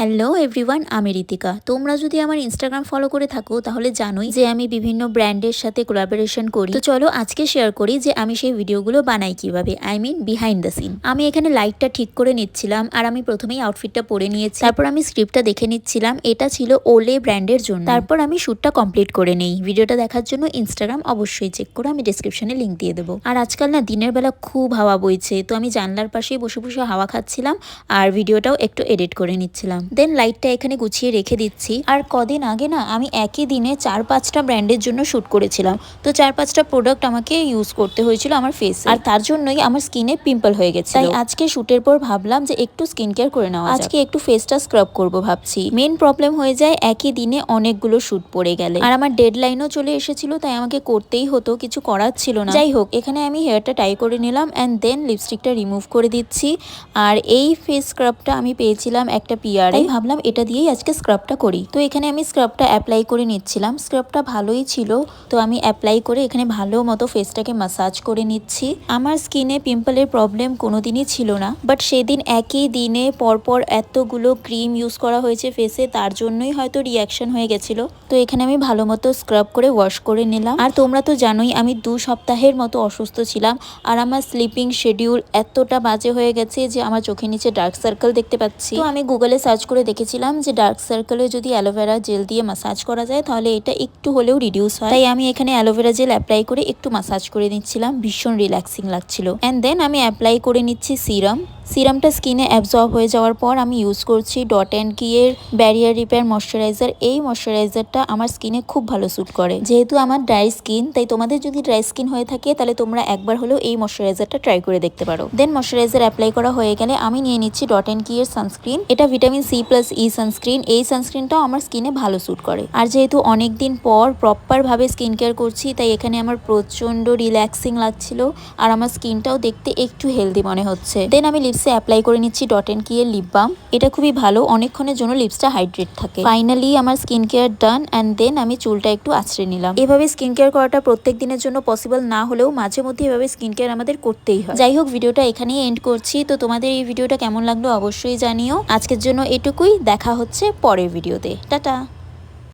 Hello everyone, আমি ঋতিকা। তোমরা যদি আমার ইনস্টাগ্রাম ফলো করে থাকো তাহলে জানোই যে আমি বিভিন্ন ব্র্যান্ডের সাথে কোলাবোরেশন করি। তো চলো আজকে শেয়ার করি যে আমি সেই ভিডিওগুলো বানাই কিভাবে, I mean behind the scene. আমি এখানে লাইটটা ঠিক করে নিচ্ছিলাম আর আমি প্রথমেই আউটফিটটা পরে নিয়েছি। তারপর আমি স্ক্রিপ্টটা দেখে নিচ্ছিলাম, এটা ছিল ওলে ব্র্যান্ডের জন্য। তারপর আমি শ্যুটটা কমপ্লিট করে নেই। ভিডিওটা দেখার জন্য ইনস্টাগ্রাম অবশ্যই চেক করো, আমি ডিসক্রিপশনে লিঙ্ক দিয়ে দেবো। আর আজকাল না দিনের বেলা খুব হাওয়া বইছে, তো আমি জানলার পাশেই বসে বসে হাওয়া খাচ্ছিলাম আর ভিডিওটাও একটু এডিট করে নিচ্ছিলাম। দেন লাইটটা এখানে গুছিয়ে রেখে দিচ্ছি। আর কদিন আগে না আমি একই দিনে 4-5টা ব্র্যান্ডের জন্য শ্যুট করেছিলাম, তো 4-5টা প্রোডাক্ট আমাকে ইউজ করতে হয়েছিল আমার ফেসে, আর তার জন্যই আমার স্কিনে পিম্পল হয়ে গেছে। তাই আজকে শ্যুটের পর ভাবলাম যে একটু স্কিন কেয়ার করে নেওয়া যাক। আজকে একটু ফেসটা স্ক্রাব করব ভাবছি। মেন প্রবলেম হয়ে যায় একই দিনে অনেকগুলো শ্যুট পড়ে গেলে, আর আমার ডেডলাইনও চলে এসেছিল, তাই আমাকে করতেই হতো, কিছু করার ছিল না। যাই হোক, এখানে আমি হেয়ারটা টাই করে নিলাম অ্যান্ড দেন লিপস্টিকটা রিমুভ করে দিচ্ছি। আর এই ফেস স্ক্রাবটা আমি পেয়েছিলাম একটা পিয়ার, তাই ভাবলাম এটা দিয়েই আজকে স্ক্রাবটা করি। তো এখানে আমি স্ক্রাবটা অ্যাপ্লাই করে নিচ্ছিলাম। স্ক্রাবটা ভালোই ছিল, তো আমি অ্যাপ্লাই করে এখানে ভালো মতো ফেসটাকে ম্যাসাজ করে নিচ্ছি। আমার স্কিনে পিম্পলের প্রবলেম কোনোদিনই ছিল না, বাট সেদিন একই দিনে পরপর এতগুলো ক্রিম ইউজ করা হয়েছে ফেসে, তার জন্যই হয়তো রিয়াকশন হয়ে গেছিল। তো এখানে আমি ভালো মতো স্ক্রাব করে ওয়াশ করে নিলাম। আর তোমরা তো জানোই আমি 2 সপ্তাহের মতো অসুস্থ ছিলাম, আর আমার স্লিপিং শিডিউল এতটা বাজে হয়ে গেছে যে আমার চোখের নিচে ডার্ক সার্কেল দেখতে পাচ্ছি। তো আমি গুগলে সার্চ করে দেখেছিলাম যে ডার্ক সার্কেলে যদি অ্যালোভেরা জেল দিয়ে মাসাজ করা যায় তাহলে এটা একটু হলেও রিডিউস হয়। তাই আমি এখানে অ্যালোভেরা জেল অ্যাপ্লাই করে একটু মাসাজ করে নিচ্ছিলাম, ভীষণ রিল্যাক্সিং লাগছিল। অ্যান্ড দেন আমি অ্যাপ্লাই করে নিচ্ছি সিরাম। সিরামটা স্কিনে অ্যাবজর্ব হয়ে যাওয়ার পর আমি ইউজ করছি ডট অ্যান্ড কি এর ব্যারিয়ার রিপেয়ার ময়শ্চারাইজার। এই ময়শ্চারাইজারটা আমার স্কিনে খুব ভালো স্যুট করে, যেহেতু আমার ড্রাই স্কিন। তাই তোমাদের যদি ড্রাই স্কিন হয়ে থাকে তাহলে তোমরা একবার হলেও এই ময়শ্চারাইজারটা ট্রাই করে দেখতে পারো। দেন ময়শ্চারাইজার অ্যাপ্লাই করা হয়ে গেলে আমি নিয়ে নিচ্ছি ডট অ্যান্ড কি এর সানস্ক্রিন। এটা ভিটামিন C+E সানস্ক্রিন। এই সানস্ক্রিনটাও আমার স্কিনে ভালো স্যুট করে। আর যেহেতু অনেকদিন পর প্রপার ভাবে স্কিন কেয়ার করছি, তাই এখানে আমার প্রচন্ড রিল্যাক্সিং লাগছিল, আর আমার স্কিনটাও দেখতে একটু হেলদি মনে হচ্ছে। দেন আমি লিপসে অ্যাপ্লাই করে নিচ্ছি ডট অ্যান্ড কি এর লিপ বাম। এটা খুবই ভালো, অনেকক্ষণের জন্য লিপসটা হাইড্রেট থাকে। ফাইনালি আমার skin care done, and then আমি চুলটা একটু আঁচড়ে নিলাম। এভাবে স্কিন কেয়ার করাটা প্রত্যেক দিনের জন্য পসিবল না হলেও মাঝে মধ্যে এভাবে স্কিন কেয়ার আমাদের করতেই হয়। যাই হোক, ভিডিওটা এখানেই এন্ড করছি। তো তোমাদের এই ভিডিওটা কেমন লাগলো অবশ্যই জানিও। আজকের জন্য এটুকুই, দেখা হচ্ছে পরের ভিডিওতে। টাটা।